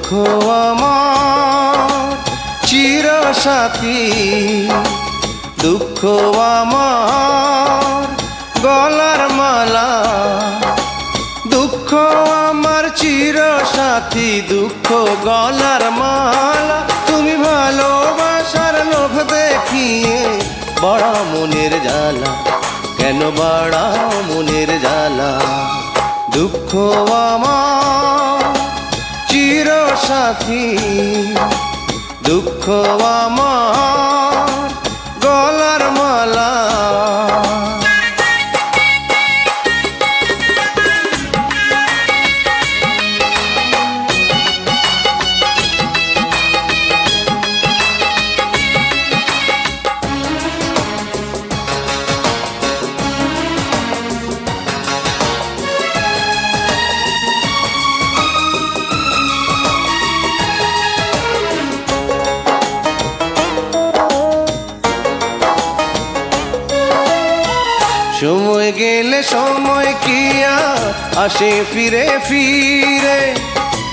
দুঃখ আমার চিরসাথী, দুঃখ আমার গলার মালা, দুঃখ আমার চিরসাথী, দুঃখ গলার মালা। তুমি ভালোবাসার লোভ দেখিয়ে বাড়াও মনের জ্বালা, কেন বাড়াও মনের জ্বালা? দুঃখ আমার চিরসাথী, দুঃখ আমার গলার মালা। সময় গেলে সময় কি আর আসে ফিরে ফিরে,